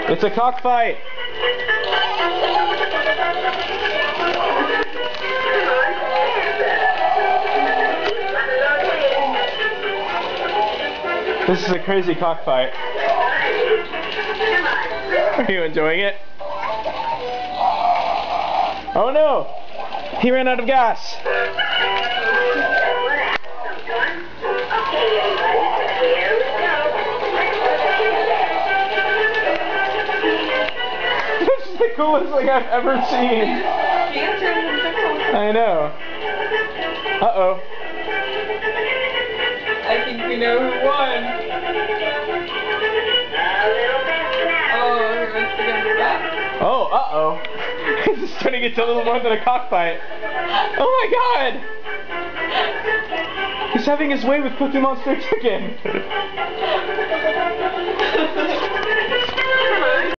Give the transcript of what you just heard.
It's a cockfight. This is a crazy cockfight. Are you enjoying it? Oh no! He ran out of gas. This is the coolest thing I've ever seen. I know. Uh-oh. I think we know who won. Oh, he must have gone back. Oh, uh-oh. This is turning into a little more than a cockfight. Oh my god! He's having his way with Cookie Monster Chicken.